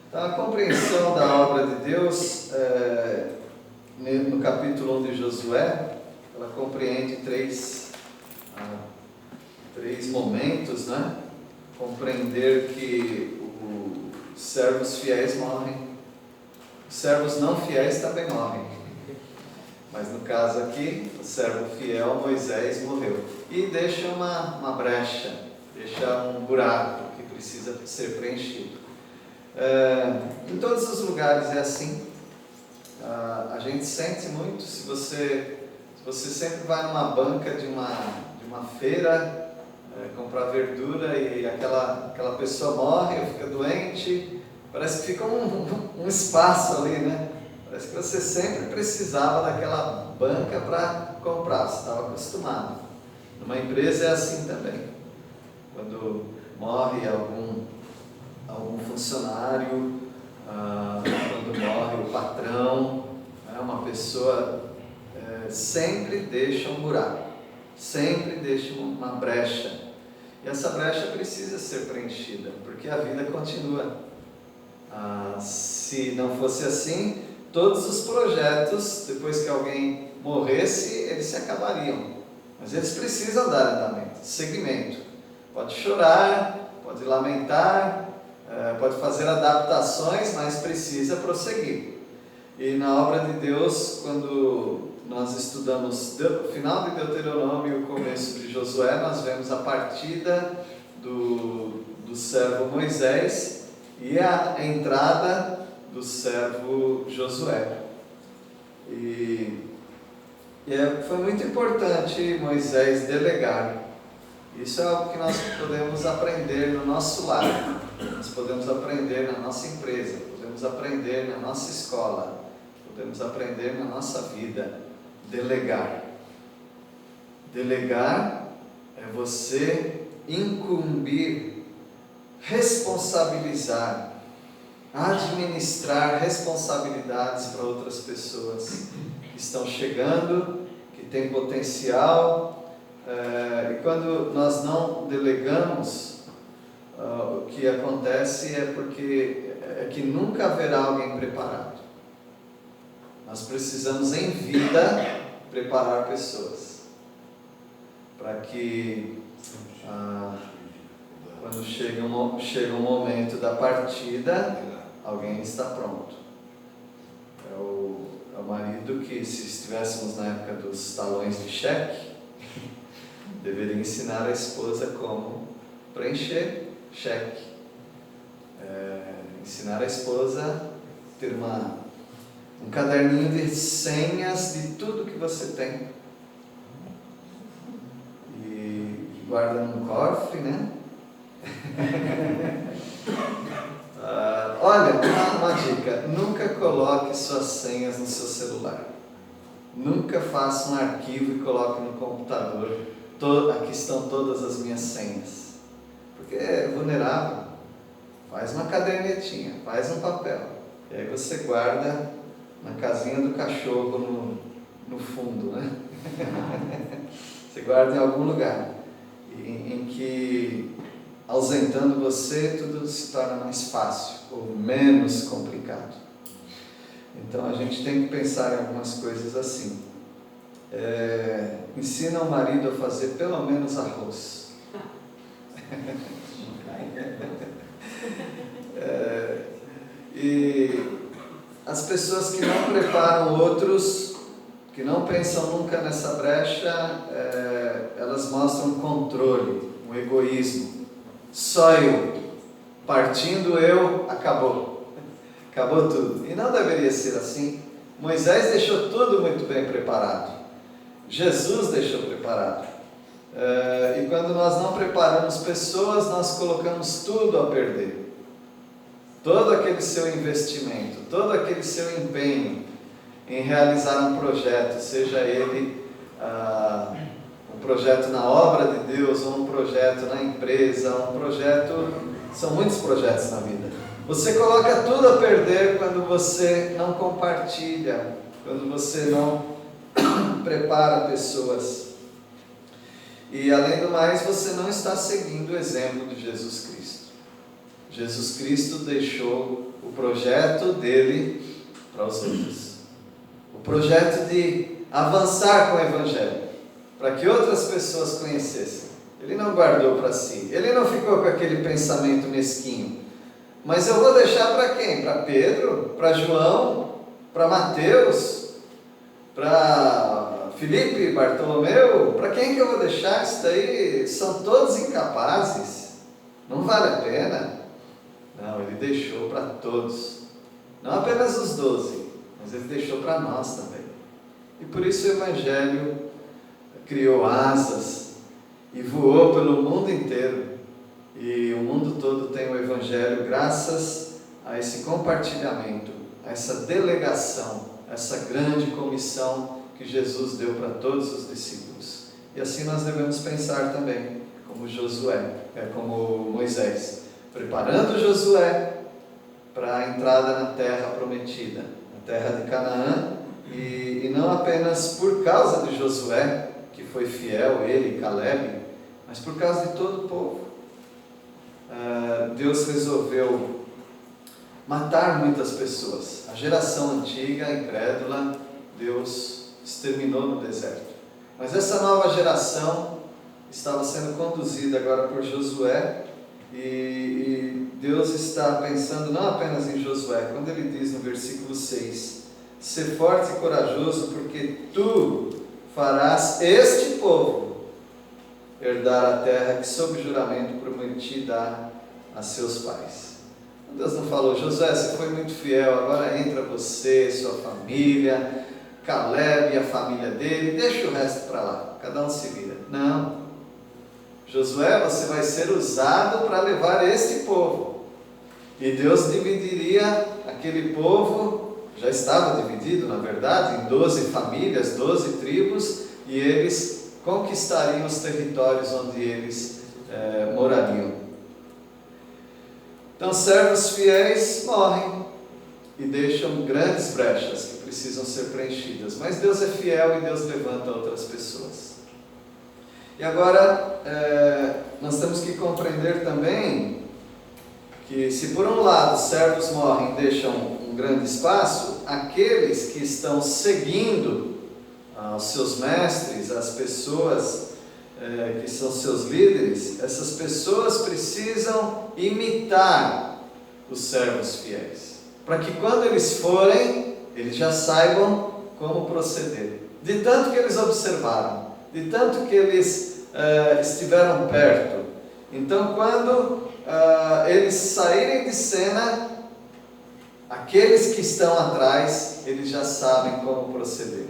Então, a compreensão da obra de Deus, no capítulo 1 de Josué, ela compreende três momentos, né? Compreender que os servos fiéis morrem, os servos não fiéis também morrem, mas no caso aqui, o servo fiel Moisés morreu, e deixa uma brecha, deixa um buraco que precisa ser preenchido. Em todos os lugares é assim. A gente sente muito, se você sempre vai numa banca de uma feira, comprar verdura, e aquela pessoa morre ou fica doente, parece que fica um espaço ali, né? Parece que você sempre precisava daquela banca para comprar, você estava acostumado. Numa empresa é assim também. Quando morre algum funcionário, quando morre o patrão, uma pessoa sempre deixa um buraco, sempre deixa uma brecha. E essa brecha precisa ser preenchida, porque a vida continua. Se não fosse assim, todos os projetos, depois que alguém morresse, eles se acabariam. Mas eles precisam dar andamento, seguimento. Pode chorar, pode lamentar, pode fazer adaptações, mas precisa prosseguir. E na obra de Deus, quando nós estudamos o final de Deuteronômio e o começo de Josué, nós vemos a partida do servo Moisés e a entrada do servo Josué. Foi muito importante Moisés delegar. Isso é algo que nós podemos aprender no nosso lar, nós podemos aprender na nossa empresa, podemos aprender na nossa escola, podemos aprender na nossa vida. Delegar. Delegar é você incumbir, responsabilizar, administrar responsabilidades para outras pessoas que estão chegando, que têm potencial. E quando nós não delegamos, o que acontece é que nunca haverá alguém preparado. Nós precisamos em vida preparar pessoas para que quando chega o momento da partida, alguém está pronto. É o marido que, se estivéssemos na época dos talões de cheque, deveria ensinar a esposa como preencher cheque, ensinar a esposa a ter um caderninho de senhas de tudo que você tem e guarda num cofre, né? Olha, uma dica: nunca coloque suas senhas no seu celular, nunca faça um arquivo e coloque no computador. Aqui estão todas as minhas senhas, porque é vulnerável. Faz uma cadernetinha, faz um papel, e aí você guarda na casinha do cachorro no fundo, né? Você guarda em algum lugar em que, ausentando você, tudo se torna mais fácil ou menos complicado. Então a gente tem que pensar em algumas coisas assim. Ensina o marido a fazer pelo menos arroz. E as pessoas que não preparam outros, que não pensam nunca nessa brecha, elas mostram controle, um egoísmo. Só eu, partindo eu, acabou tudo. E não deveria ser assim. Moisés deixou tudo muito bem preparado, Jesus deixou preparado. E quando nós não preparamos pessoas, nós colocamos tudo a perder. Todo aquele seu investimento, todo aquele seu empenho em realizar um projeto, seja ele um projeto na obra de Deus, ou um projeto na empresa, são muitos projetos na vida. Você coloca tudo a perder quando você não compartilha, quando você não prepara pessoas. E além do mais, você não está seguindo o exemplo de Jesus Cristo. Jesus Cristo deixou o projeto dele para os outros. O projeto de avançar com o Evangelho, para que outras pessoas conhecessem. Ele não guardou para si, ele não ficou com aquele pensamento mesquinho. Mas eu vou deixar para quem? Para Pedro, para João, para Mateus, para Filipe, Bartolomeu? Para quem que eu vou deixar? Isso daí são todos incapazes, não vale a pena. Não, ele deixou para todos, não apenas os 12, mas ele deixou para nós também. E por isso o Evangelho criou asas e voou pelo mundo inteiro. E o mundo todo tem o Evangelho graças a esse compartilhamento, a essa delegação, essa grande comissão que Jesus deu para todos os discípulos. E assim nós devemos pensar também, como como Moisés, preparando Josué para a entrada na terra prometida, na terra de Canaã, e não apenas por causa de Josué, que foi fiel, ele e Caleb, mas por causa de todo o povo. Deus resolveu matar muitas pessoas. A geração antiga, incrédula, Deus exterminou no deserto. Mas essa nova geração estava sendo conduzida agora por Josué, e Deus está pensando não apenas em Josué, quando ele diz no versículo 6, ser forte e corajoso, porque tu farás este povo herdar a terra que sob juramento prometi dar a seus pais. Deus não falou, Josué, você foi muito fiel, agora entra você, sua família, Caleb e a família dele, deixa o resto para lá, cada um se vira. Não. Josué, você vai ser usado para levar este povo. E Deus dividiria aquele povo, já estava dividido na verdade, em 12 famílias, 12 tribos, e eles conquistariam os territórios onde eles morariam. Então, servos fiéis morrem e deixam grandes brechas que precisam ser preenchidas. Mas Deus é fiel e Deus levanta outras pessoas. E agora, nós temos que compreender também que, se por um lado servos morrem e deixam um grande espaço, aqueles que estão seguindo aos seus mestres, as pessoas que são seus líderes, essas pessoas precisam imitar os servos fiéis, para que quando eles forem, eles já saibam como proceder, de tanto que eles observaram, de tanto que eles estiveram perto. Então, quando eles saírem de cena, aqueles que estão atrás, eles já sabem como proceder.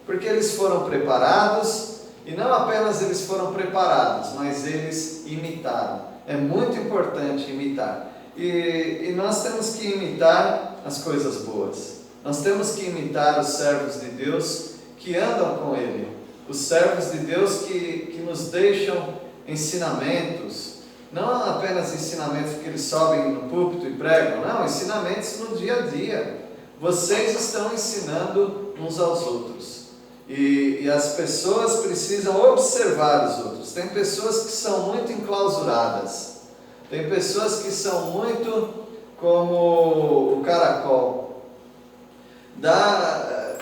Porque eles foram preparados, e não apenas eles foram preparados, mas eles imitaram. É muito importante imitar. E nós temos que imitar as coisas boas. Nós temos que imitar os servos de Deus que andam com Ele. Os servos de Deus que nos deixam ensinamentos. Não apenas ensinamentos que eles sobem no púlpito e pregam. Não, ensinamentos no dia a dia. Vocês estão ensinando uns aos outros. E as pessoas precisam observar os outros. Tem pessoas que são muito enclausuradas. Tem pessoas que são muito como o caracol. Dá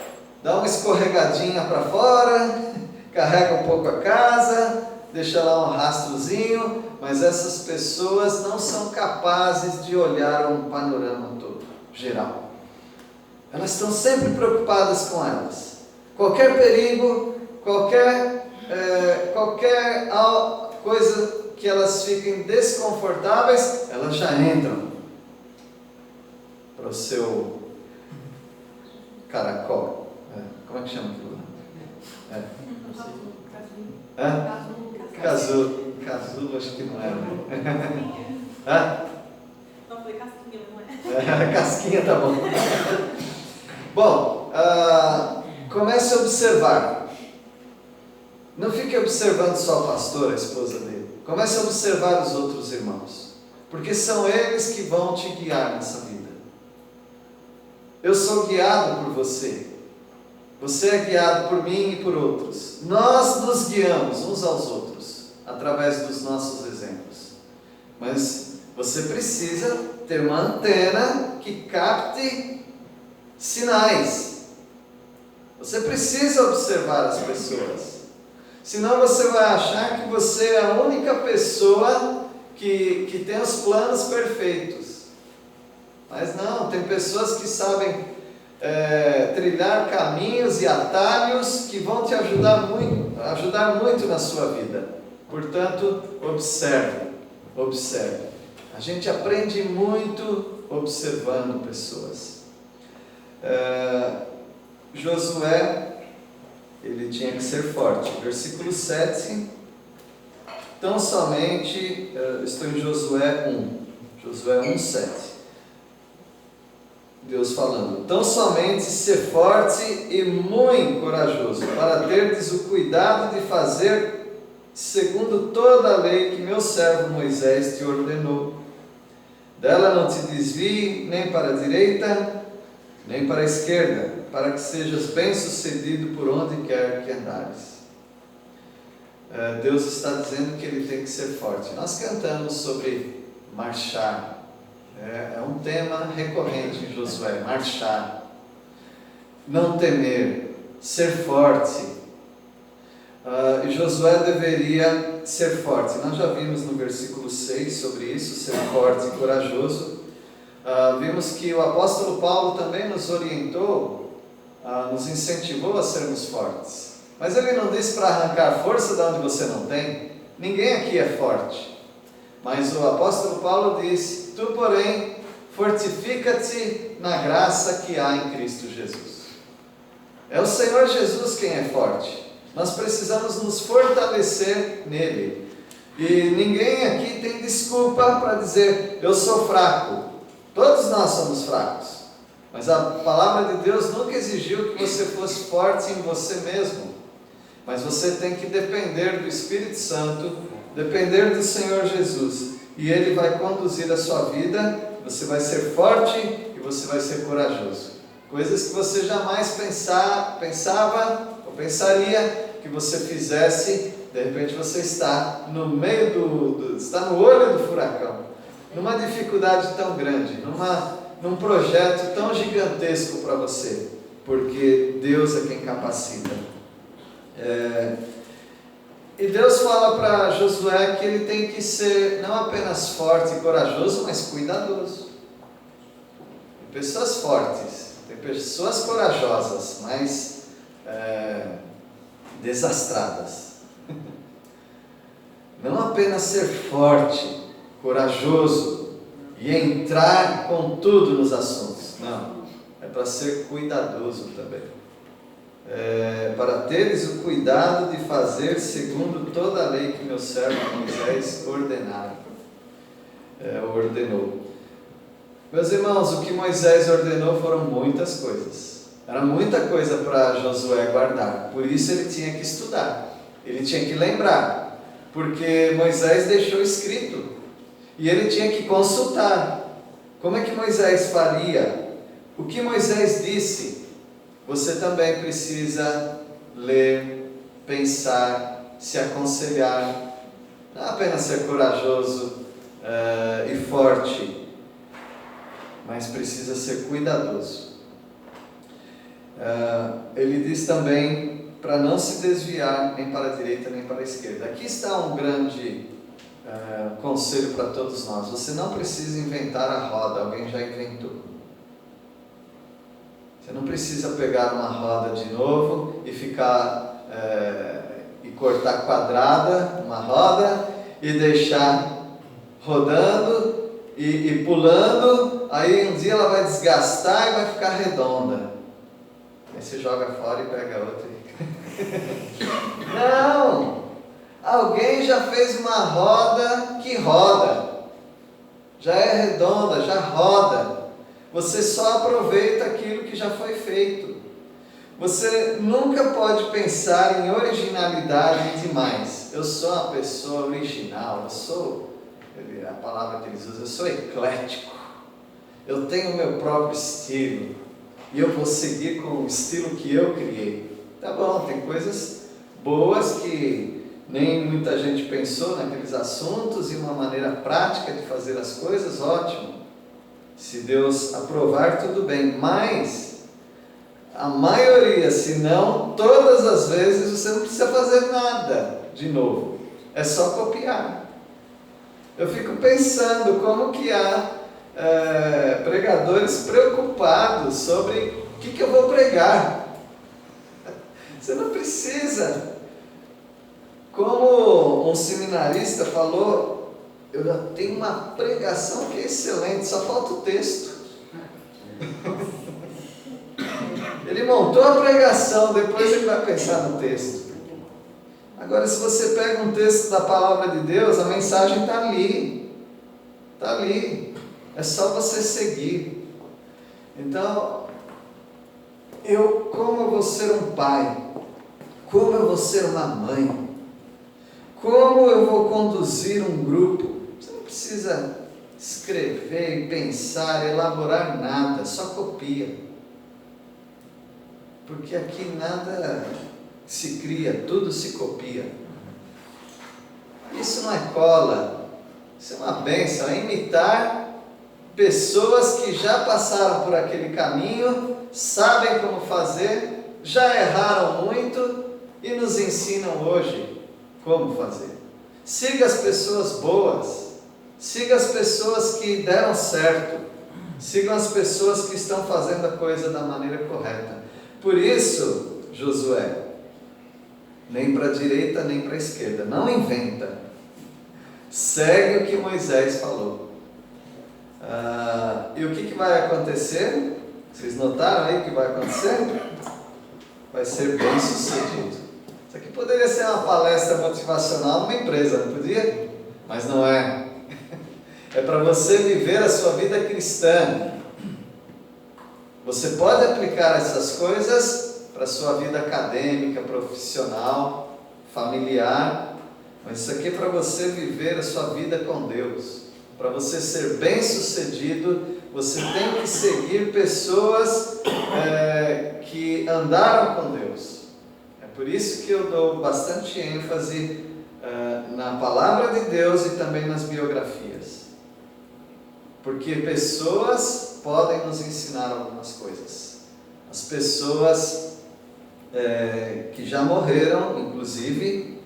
uma escorregadinha para fora, carrega um pouco a casa, deixa lá um rastrozinho, mas essas pessoas não são capazes de olhar um panorama todo, geral. Elas estão sempre preocupadas com elas. Qualquer perigo, qualquer coisa que elas fiquem desconfortáveis, elas já entram para o seu caracol. Como é que chama aquilo lá? Casulo. Casulo, acho que não é. Não foi casquinha, não é? Casquinha tá bom. Bom, comece a observar. Não fique observando só o pastor, a esposa dele. Comece a observar os outros irmãos, porque são eles que vão te guiar nessa vida. Eu sou guiado por você. Você é guiado por mim e por outros. Nós nos guiamos uns aos outros, através dos nossos exemplos. Mas Você precisa ter uma antena que capte sinais. Você precisa observar as pessoas. Senão você vai achar que você é a única pessoa que tem os planos perfeitos. Mas não, tem pessoas que sabem trilhar caminhos e atalhos que vão te ajudar muito na sua vida. Portanto, observe. A gente aprende muito observando pessoas. Josué, ele tinha que ser forte. Versículo 7. Tão somente, estou em Josué 1. Josué 1, 7. Deus falando: tão somente ser forte e muito corajoso, para terdes o cuidado de fazer segundo toda a lei que meu servo Moisés te ordenou. Dela não te desvie nem para a direita, nem para a esquerda, para que sejas bem-sucedido por onde quer que andares. Deus está dizendo que ele tem que ser forte. Nós cantamos sobre marchar. É um tema recorrente em Josué: marchar, não temer, ser forte. E Josué deveria ser forte. Nós já vimos no versículo 6 sobre isso, ser forte e corajoso. Vimos que o apóstolo Paulo também nos orientou, nos incentivou a sermos fortes. Mas ele não disse para arrancar força de onde você não tem. Ninguém aqui é forte. Mas o apóstolo Paulo disse: tu, porém, fortifica-te na graça que há em Cristo Jesus. É o Senhor Jesus quem é forte. Nós precisamos nos fortalecer nele. E ninguém aqui tem desculpa para dizer: eu sou fraco. Todos nós somos fracos. Mas a palavra de Deus nunca exigiu que você fosse forte em você mesmo. Mas você tem que depender do Espírito Santo, depender do Senhor Jesus. E Ele vai conduzir a sua vida. Você vai ser forte e você vai ser corajoso. Coisas que você jamais pensava ou pensaria que você fizesse. De repente você está no meio está no olho do furacão, numa dificuldade tão grande, num projeto tão gigantesco para você, porque Deus é quem capacita. E Deus fala para Josué que ele tem que ser não apenas forte e corajoso, mas cuidadoso. Tem pessoas fortes, tem pessoas corajosas, mas desastradas. Não apenas ser forte, corajoso e entrar com tudo nos assuntos. Não, é para ser cuidadoso também. Para teres o cuidado de fazer segundo toda a lei que meu servo Moisés ordenou. Meus irmãos, o que Moisés ordenou foram muitas coisas. Era muita coisa para Josué guardar. Por isso ele tinha que estudar. Ele tinha que lembrar. Porque Moisés deixou escrito. E ele tinha que consultar. Como é que Moisés faria? O que Moisés disse? Você também precisa ler, pensar, se aconselhar. Não apenas ser corajoso e forte, mas precisa ser cuidadoso. Ele diz também para não se desviar nem para a direita nem para a esquerda. Aqui está um grande conselho para todos nós: você não precisa inventar a roda, alguém já inventou. Você não precisa pegar uma roda de novo e ficar e cortar quadrada uma roda e deixar rodando e pulando. Aí um dia ela vai desgastar e vai ficar redonda. Aí você joga fora e pega outra. Não! Alguém já fez uma roda que roda. Já é redonda, já roda. Você só aproveita aquilo que já foi feito. Você nunca pode pensar em originalidade demais. Eu sou uma pessoa original, a palavra que eles usam, eu sou eclético. Eu tenho o meu próprio estilo. E eu vou seguir com o estilo que eu criei. Tá bom, tem coisas boas que nem muita gente pensou naqueles assuntos e uma maneira prática de fazer as coisas, ótimo. Se Deus aprovar, tudo bem, mas a maioria, se não todas as vezes, você não precisa fazer nada de novo, é só copiar. Eu fico pensando como que há pregadores preocupados sobre o que eu vou pregar. Você não precisa. Como um seminarista falou, eu já tenho uma pregação que é excelente, só falta o texto. Ele montou a pregação, depois ele vai pensar no texto. Agora, se você pega um texto da palavra de Deus, a mensagem está ali. Está ali. É só você seguir. Então, como eu vou ser um pai? Como eu vou ser uma mãe? Como eu vou conduzir um grupo? Você não precisa escrever, pensar, elaborar nada, só copia. Porque aqui nada se cria, tudo se copia. Isso não é cola, isso é uma bênção, é imitar pessoas que já passaram por aquele caminho, sabem como fazer, já erraram muito e nos ensinam hoje como fazer. Siga as pessoas boas, siga as pessoas que deram certo, sigam as pessoas que estão fazendo a coisa da maneira correta. Por isso, Josué, nem para a direita nem para a esquerda, não inventa, segue o que Moisés falou. E o que vai acontecer? Vocês notaram aí o que vai acontecer? Vai ser bem sucedido. Isso aqui poderia ser uma palestra motivacional numa empresa, não podia? Mas não é. É para você viver a sua vida cristã. Você pode aplicar essas coisas para a sua vida acadêmica, profissional, familiar, mas isso aqui é para você viver a sua vida com Deus. Para você ser bem sucedido, você tem que seguir pessoas que andaram com Deus. É por isso que eu dou bastante ênfase na palavra de Deus e também nas biografias. Porque pessoas podem nos ensinar algumas coisas. As pessoas que já morreram, inclusive,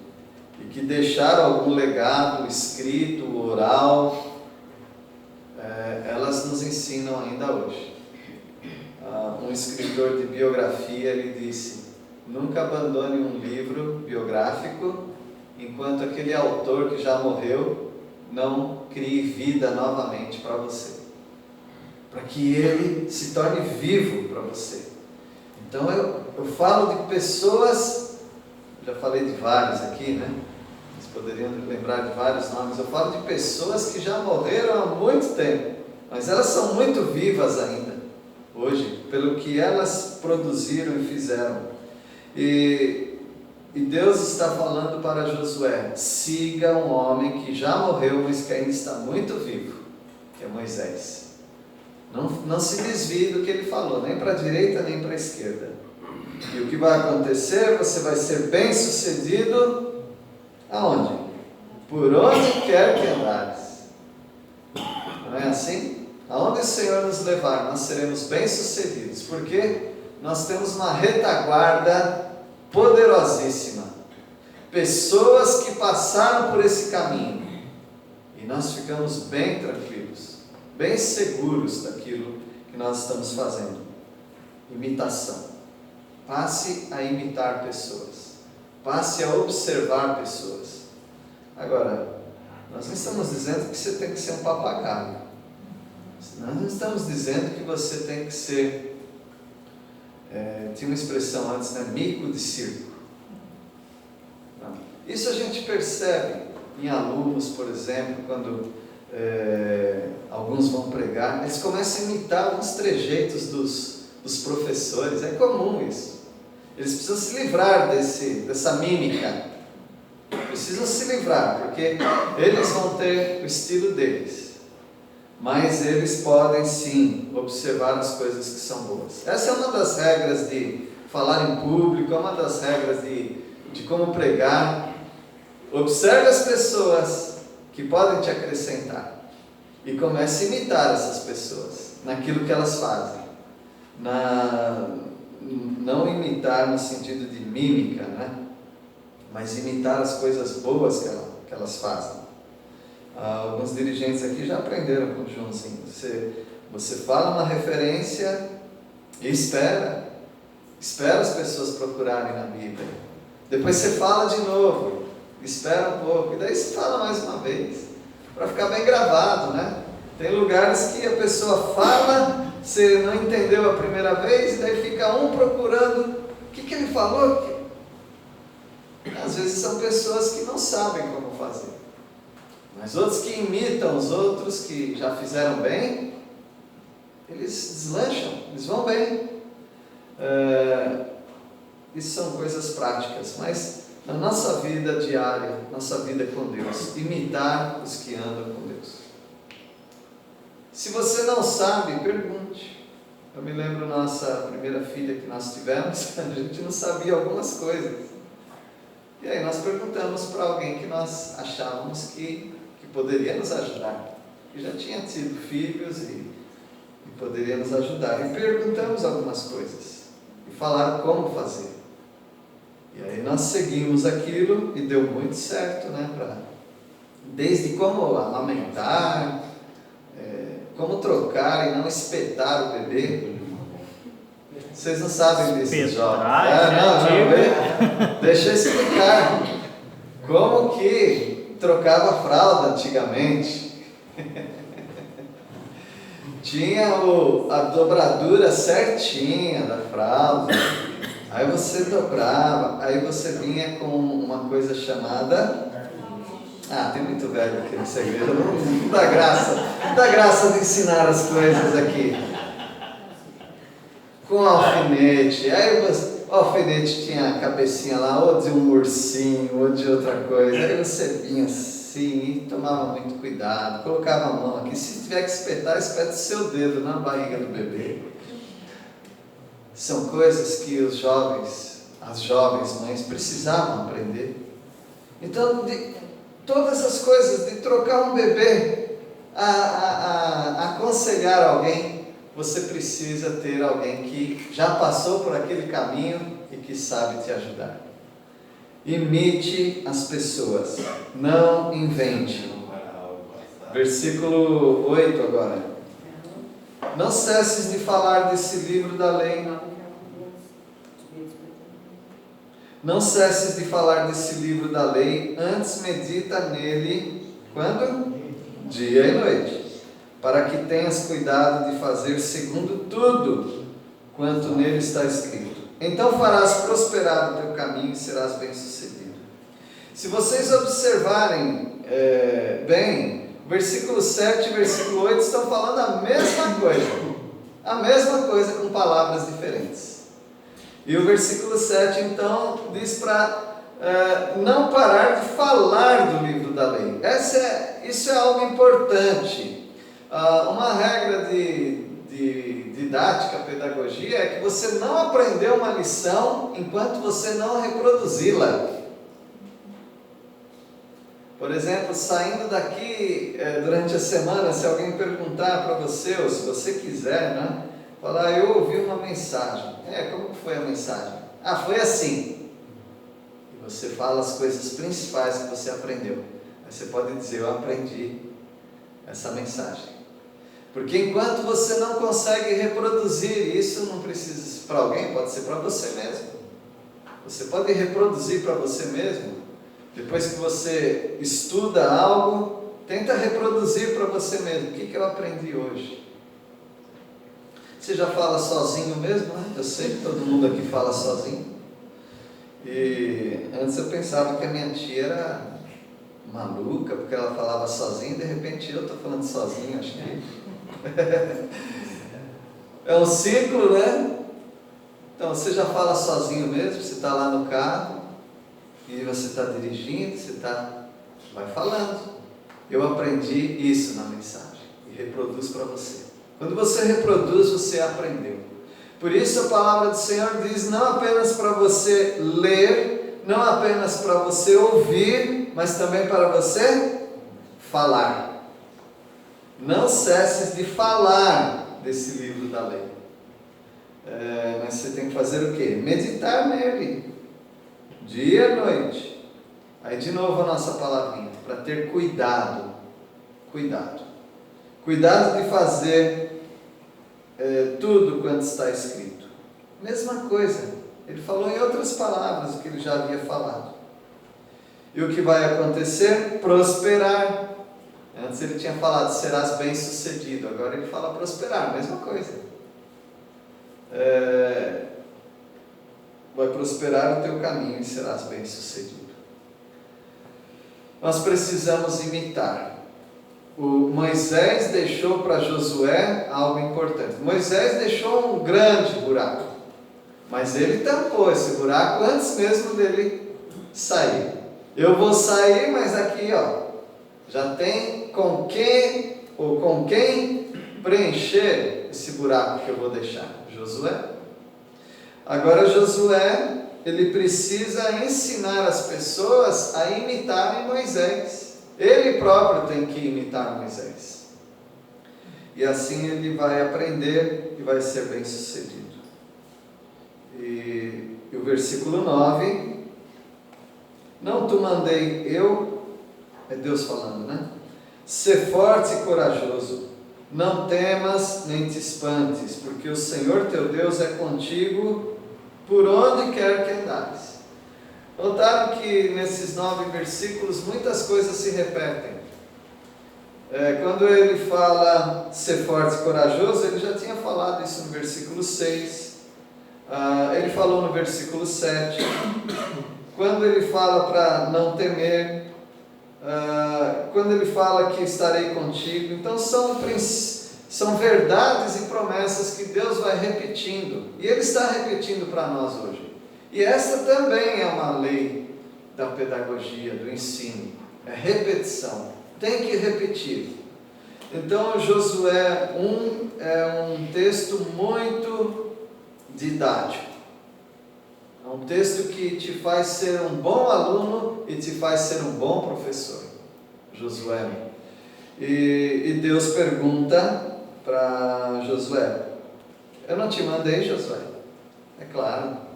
e que deixaram algum legado escrito, oral, elas nos ensinam ainda hoje. Um escritor de biografia, ele disse: nunca abandone um livro biográfico enquanto aquele autor que já morreu não crie vida novamente para você, para que ele se torne vivo para você. Então eu falo de pessoas, já falei de vários aqui, né? Vocês poderiam lembrar de vários nomes. Eu falo de pessoas que já morreram há muito tempo, mas elas são muito vivas ainda hoje, pelo que elas produziram e fizeram. E Deus está falando para Josué: siga um homem que já morreu, mas que ainda está muito vivo, que é Moisés. Não se desvie do que ele falou, nem para a direita nem para a esquerda. E o que vai acontecer? Você vai ser bem sucedido aonde? Por onde quer que andares. Não é assim? Aonde o Senhor nos levar, nós seremos bem sucedidos, porque nós temos uma retaguarda poderosíssima, pessoas que passaram por esse caminho, e nós ficamos bem tranquilos, bem seguros daquilo que nós estamos fazendo. Imitação. Passe a imitar pessoas, passe a observar pessoas. Agora, nós não estamos dizendo que você tem que ser um papagaio, nós não estamos dizendo que você tem que ser tinha uma expressão antes, né? Mico de circo. Não. Isso a gente percebe em alunos, por exemplo, quando alguns vão pregar, eles começam a imitar alguns trejeitos dos professores. É comum isso. Eles precisam se livrar dessa mímica. Precisam se livrar, porque eles vão ter o estilo deles. Mas eles podem sim observar as coisas que são boas. Essa é uma das regras de falar em público, é uma das regras de como pregar. Observe as pessoas que podem te acrescentar e comece a imitar essas pessoas naquilo que elas fazem. Não imitar no sentido de mímica, né? Mas imitar as coisas boas que elas fazem. Alguns dirigentes aqui já aprenderam com o Joãozinho. Você fala uma referência e espera as pessoas procurarem na Bíblia. Depois você fala de novo, espera um pouco, e daí você fala mais uma vez, para ficar bem gravado, né? Tem lugares que a pessoa fala, você não entendeu a primeira vez, e daí fica um procurando, o que ele falou? Às vezes são pessoas que não sabem como fazer, mas outros que imitam os outros que já fizeram bem, eles deslancham, eles vão bem. Isso são coisas práticas, mas na nossa vida diária, nossa vida com Deus, imitar os que andam com Deus. Se você não sabe, pergunte. Eu me lembro nossa primeira filha que nós tivemos, a gente não sabia algumas coisas. E aí nós perguntamos para alguém que nós achávamos que poderia nos ajudar, que já tinha tido filhos e poderia nos ajudar. E perguntamos algumas coisas e falaram como fazer. E aí nós seguimos aquilo e deu muito certo, né? Desde como amamentar, como trocar e não espetar o bebê. Vocês não sabem disso, jovens. Deixa eu explicar. Como que trocava a fralda antigamente. Tinha a dobradura certinha da fralda. Aí você dobrava, aí você vinha com uma coisa chamada... tem muito velho aqui no segredo, não dá graça de ensinar as coisas aqui. Com alfinete, aí o alfinete tinha a cabecinha lá, ou de um ursinho, ou de outra coisa, aí você vinha assim e tomava muito cuidado, colocava a mão aqui, se tiver que espetar, espeta o seu dedo na barriga do bebê. São coisas que os jovens, as jovens mães precisavam aprender. Então, todas as coisas, de trocar um bebê, a aconselhar alguém, você precisa ter alguém que já passou por aquele caminho e que sabe te ajudar. Imite as pessoas, não invente. Versículo 8 agora. Não cesses de falar desse livro da lei. Não cesses de falar desse livro da lei, antes medita nele, quando? Dia e noite, para que tenhas cuidado de fazer segundo tudo quanto nele está escrito. Então farás prosperar o teu caminho e serás bem-sucedido. Se vocês observarem bem, versículo 7 e versículo 8 estão falando a mesma coisa com palavras diferentes. E o versículo 7 então diz para não parar de falar do livro da lei. Isso é algo importante. Uma regra de didática, pedagogia, é que você não aprendeu uma lição enquanto você não reproduzi-la. Por exemplo, saindo daqui durante a semana, se alguém perguntar para você, ou se você quiser, né, falar, eu ouvi uma mensagem. Como foi a mensagem? Foi assim. E você fala as coisas principais que você aprendeu. Aí você pode dizer, eu aprendi essa mensagem. Porque enquanto você não consegue reproduzir isso, não precisa ser para alguém, pode ser para você mesmo. Você pode reproduzir para você mesmo. Depois que você estuda algo, tenta reproduzir para você mesmo. O que eu aprendi hoje? Você já fala sozinho mesmo, né? Eu sei que todo mundo aqui fala sozinho. E antes eu pensava que a minha tia era maluca, porque ela falava sozinha, e de repente eu estou falando sozinho, acho que... É um ciclo, né? Então você já fala sozinho mesmo, você está lá no carro, e você está dirigindo, vai falando. Eu aprendi isso na mensagem, e reproduz para você. Quando você reproduz, você aprendeu. Por isso a palavra do Senhor diz, não apenas para você ler, não apenas para você ouvir, mas também para você falar. Não cesses de falar desse livro da lei. Mas você tem que fazer o quê? Meditar nele, dia e noite. Aí de novo a nossa palavrinha, para ter cuidado. Cuidado de fazer tudo quanto está escrito. Mesma coisa, ele falou em outras palavras o que ele já havia falado. E o que vai acontecer? Prosperar. Antes ele tinha falado, serás bem sucedido. Agora ele fala prosperar, mesma coisa. Vai prosperar o teu caminho e serás bem sucedido. Nós precisamos imitar. O Moisés deixou para Josué algo importante. Moisés deixou um grande buraco, mas ele tampou esse buraco antes mesmo dele sair. Eu vou sair, mas aqui já tem com quem preencher esse buraco que eu vou deixar. Josué. Agora Josué, ele precisa ensinar as pessoas a imitarem Moisés. Ele próprio tem que imitar Moisés. E assim ele vai aprender e vai ser bem sucedido. E o versículo 9, não te mandei eu, é Deus falando, né? Ser forte e corajoso, não temas nem te espantes, porque o Senhor teu Deus é contigo por onde quer que andares. Notaram que nesses 9 versículos muitas coisas se repetem. Quando ele fala ser forte e corajoso, ele já tinha falado isso no versículo 6. Ele falou no versículo 7. Quando ele fala para não temer, quando ele fala que estarei contigo. Então são verdades e promessas que Deus vai repetindo. E Ele está repetindo para nós hoje. E essa também é uma lei da pedagogia, do ensino. É repetição. Tem que repetir. Então Josué 1 é um texto muito didático. É um texto que te faz ser um bom aluno e te faz ser um bom professor. Josué 1. E Deus pergunta para Josué: eu não te mandei, Josué? É claro.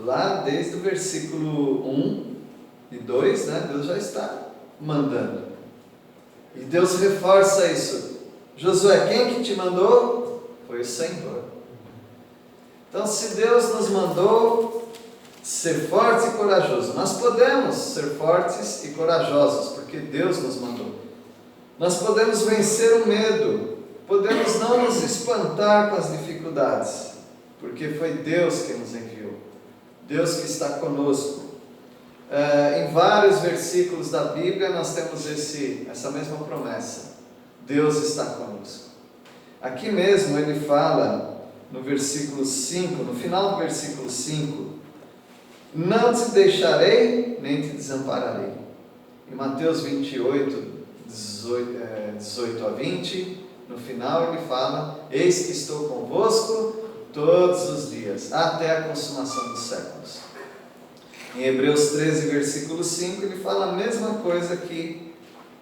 Lá desde o versículo 1 e 2, né, Deus já está mandando. E Deus reforça isso. Josué, quem que te mandou? Foi o Senhor. Então, se Deus nos mandou ser forte e corajoso, nós podemos ser fortes e corajosos, porque Deus nos mandou. Nós podemos vencer o medo, podemos não nos espantar com as dificuldades, porque foi Deus que nos enviou. Deus que está conosco. Em vários versículos da Bíblia nós temos essa mesma promessa. Deus está conosco. Aqui mesmo ele fala no versículo 5, no final do versículo 5, não te deixarei nem te desampararei. Em Mateus 28, 18 a 20, no final ele fala: eis que estou convosco todos os dias, até a consumação dos séculos. Em Hebreus 13, versículo 5, ele fala a mesma coisa que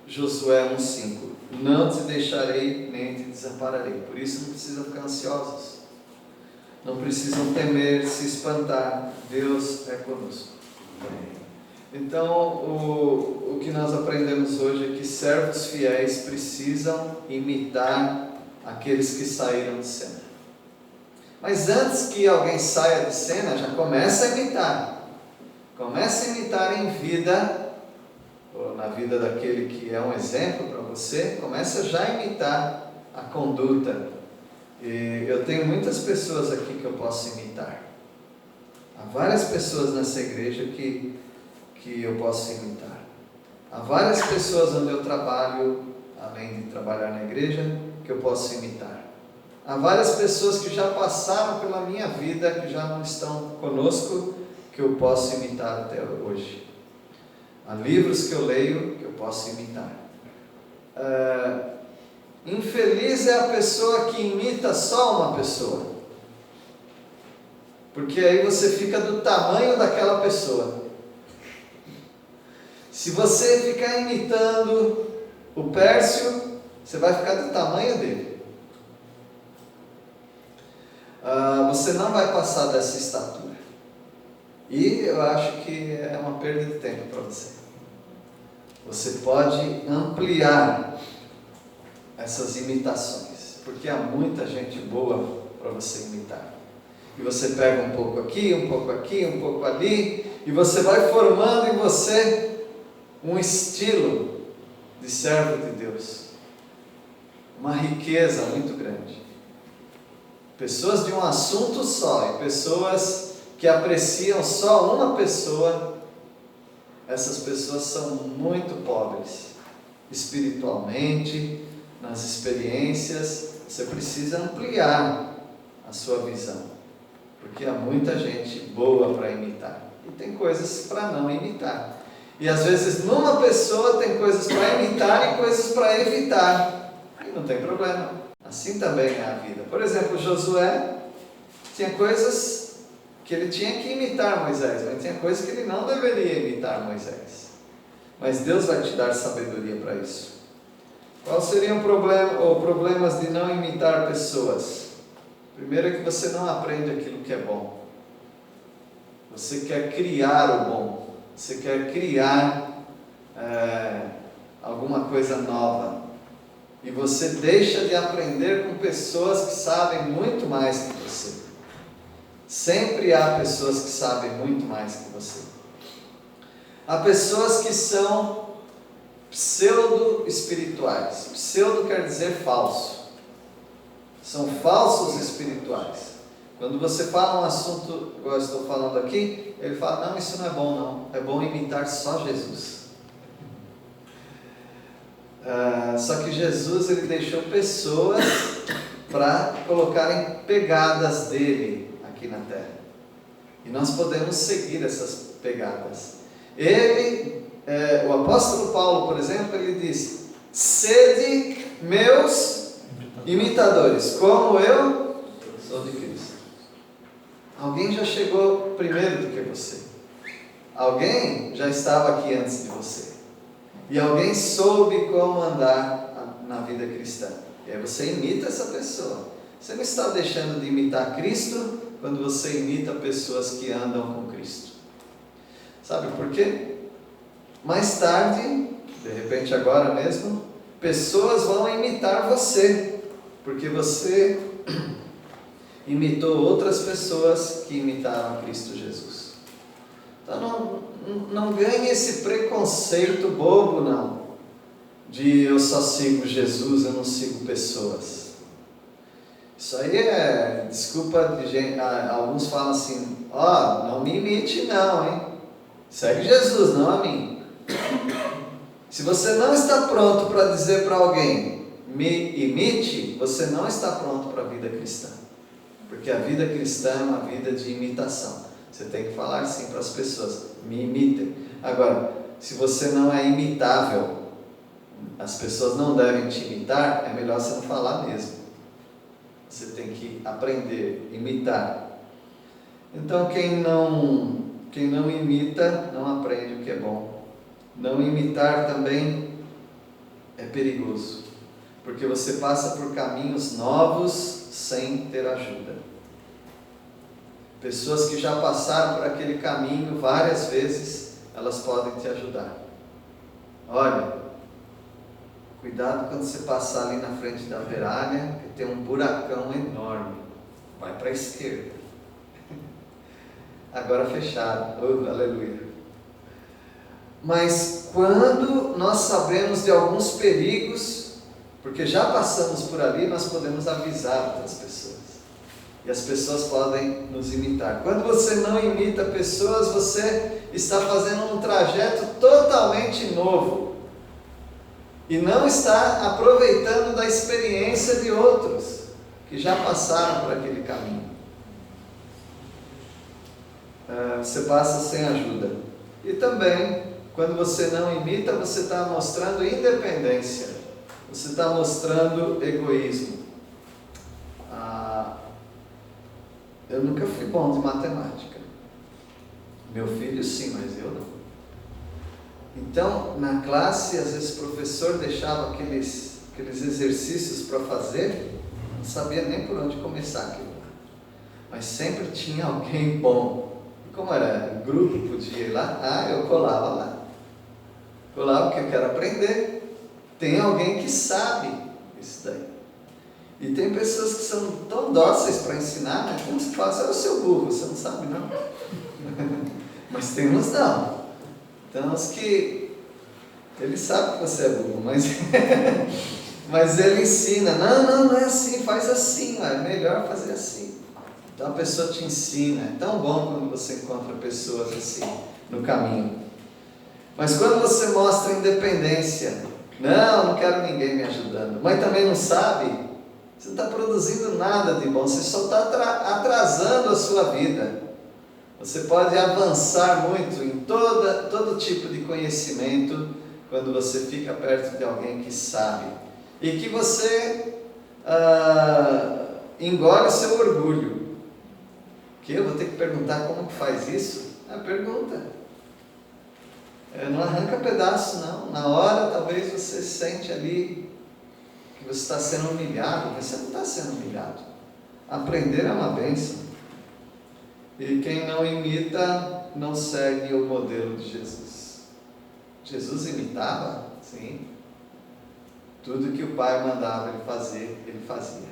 Josué 1,5. Não te deixarei, nem te desampararei. Por isso não precisam ficar ansiosos. Não precisam temer, se espantar. Deus é conosco. Então, o que nós aprendemos hoje é que servos fiéis precisam imitar aqueles que saíram de cena. Mas antes que alguém saia de cena, já começa a imitar. Começa a imitar em vida, ou na vida daquele que é um exemplo para você, começa já a imitar a conduta. E eu tenho muitas pessoas aqui que eu posso imitar. Há várias pessoas nessa igreja que eu posso imitar. Há várias pessoas onde eu trabalho, além de trabalhar na igreja, que eu posso imitar. Há várias pessoas que já passaram pela minha vida, que já não estão conosco, que eu posso imitar até hoje. Há livros que eu leio que eu posso imitar. Infeliz é a pessoa que imita só uma pessoa, porque aí você fica do tamanho daquela pessoa. Se você ficar imitando o Pércio, você vai ficar do tamanho dele. Você não vai passar dessa estatura. E eu acho que é uma perda de tempo para você. Você pode ampliar essas imitações, porque há muita gente boa para você imitar. E você pega um pouco aqui, um pouco aqui, um pouco ali, e você vai formando em você um estilo de servo de Deus. Uma riqueza muito grande. Pessoas de um assunto só, e pessoas que apreciam só uma pessoa, essas pessoas são muito pobres, espiritualmente, nas experiências. Você precisa ampliar a sua visão, porque há muita gente boa para imitar, e tem coisas para não imitar. E às vezes numa pessoa tem coisas para imitar e coisas para evitar, e não tem problema. Assim também é a vida. Por exemplo, Josué tinha coisas que ele tinha que imitar Moisés, mas tinha coisas que ele não deveria imitar Moisés. Mas Deus vai te dar sabedoria para isso. Quais seriam problemas de não imitar pessoas? Primeiro é que você não aprende aquilo que é bom. Você quer criar o bom. Você quer criar alguma coisa nova. E você deixa de aprender com pessoas que sabem muito mais que você. Sempre há pessoas que sabem muito mais que você. Há pessoas que são pseudo-espirituais. Pseudo quer dizer falso. São falsos espirituais. Quando você fala um assunto, igual eu estou falando aqui, ele fala, não, isso não é bom não. É bom imitar só Jesus. Só que Jesus, ele deixou pessoas para colocarem pegadas dele aqui na terra. E nós podemos seguir essas pegadas. O apóstolo Paulo, por exemplo, ele diz, sede meus imitadores, como eu sou de Cristo. Alguém já chegou primeiro do que você. Alguém já estava aqui antes de você. E alguém soube como andar na vida cristã. E aí você imita essa pessoa. Você não está deixando de imitar Cristo quando você imita pessoas que andam com Cristo. Sabe por quê? Mais tarde, de repente agora mesmo, pessoas vão imitar você, porque você imitou outras pessoas que imitaram a Cristo Jesus. Então não ganhe esse preconceito bobo não, de eu só sigo Jesus, eu não sigo pessoas. Isso aí é desculpa de gente. Alguns falam assim, não me imite não, hein? Segue Jesus, não a mim. Se você não está pronto para dizer para alguém, me imite, você não está pronto para a vida cristã. Porque a vida cristã é uma vida de imitação. Você tem que falar sim para as pessoas, me imitem. Agora, se você não é imitável, as pessoas não devem te imitar, é melhor você não falar mesmo. Você tem que aprender, imitar. Então quem não imita, não aprende o que é bom. Não imitar também é perigoso, porque você passa por caminhos novos sem ter ajuda. Pessoas que já passaram por aquele caminho várias vezes, elas podem te ajudar. Olha, cuidado quando você passar ali na frente da Veralha, que tem um buracão enorme. Vai para a esquerda. Agora fechado. Aleluia. Mas quando nós sabemos de alguns perigos, porque já passamos por ali, nós podemos avisar outras pessoas. E as pessoas podem nos imitar. Quando você não imita pessoas, você está fazendo um trajeto totalmente novo. E não está aproveitando da experiência de outros que já passaram por aquele caminho. Você passa sem ajuda. E também, quando você não imita, você está mostrando independência. Você está mostrando egoísmo. Eu nunca fui bom de matemática. Meu filho sim, mas eu não. Então, na classe, às vezes o professor deixava aqueles exercícios para fazer, não sabia nem por onde começar aquilo lá. Mas sempre tinha alguém bom. E como era grupo, podia ir lá, eu colava lá. Colava porque eu quero aprender. Tem alguém que sabe isso daí. E tem pessoas que são tão dóceis para ensinar, né? Como se fala, é o seu burro, você não sabe não. Mas tem uns não. Tem uns que ele sabe que você é burro, mas ele ensina, não é assim, faz assim, é melhor fazer assim. Então a pessoa te ensina, é tão bom quando você encontra pessoas assim no caminho. Mas quando você mostra independência, não quero ninguém me ajudando, mas também não sabe, você não está produzindo nada de bom, você só está atrasando a sua vida. Você pode avançar muito em todo tipo de conhecimento quando você fica perto de alguém que sabe. E que você engole o seu orgulho. Que eu vou ter que perguntar como que faz isso? Pergunta. Não arranca pedaço não. Na hora talvez você sente ali que você está sendo humilhado, mas você não está sendo humilhado. Aprender é uma bênção. E quem não imita, não segue o modelo de Jesus. Jesus imitava, sim. Tudo que o Pai mandava ele fazer, ele fazia.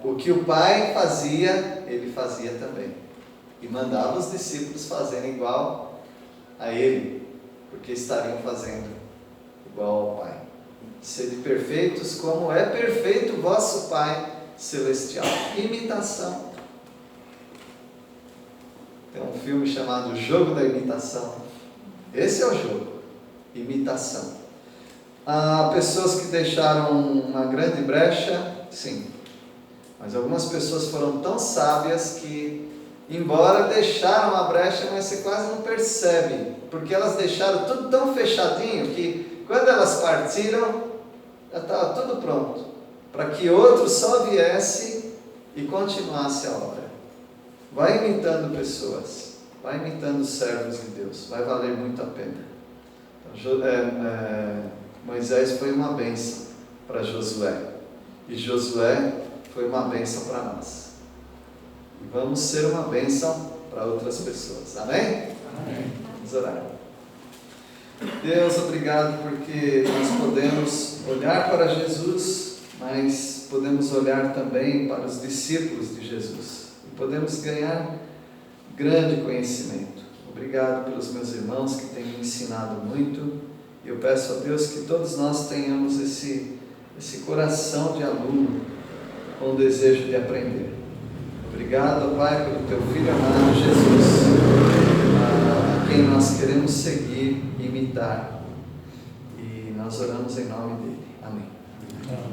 O que o Pai fazia, ele fazia também. E mandava os discípulos fazerem igual a ele, porque estariam fazendo igual ao Pai. Sede perfeitos como é perfeito o vosso Pai celestial. Imitação. Tem um filme chamado O Jogo da Imitação. Esse é o jogo. Imitação. Há pessoas que deixaram uma grande brecha, sim. Mas algumas pessoas foram tão sábias que, embora deixaram a brecha, mas você quase não percebe. Porque elas deixaram tudo tão fechadinho que, quando elas partiram, já estava tudo pronto. Para que outro só viesse e continuasse a obra. Vai imitando pessoas, vai imitando servos de Deus, vai valer muito a pena. Então, Moisés foi uma bênção para Josué, e Josué foi uma bênção para nós. E vamos ser uma bênção para outras pessoas, amém? Amém. Vamos orar. Deus, obrigado porque nós podemos olhar para Jesus, mas podemos olhar também para os discípulos de Jesus. Podemos ganhar grande conhecimento. Obrigado pelos meus irmãos que têm me ensinado muito. E eu peço a Deus que todos nós tenhamos esse coração de aluno com o desejo de aprender. Obrigado, Pai, pelo Teu Filho amado Jesus, a quem nós queremos seguir e imitar. E nós oramos em nome dEle. Amém.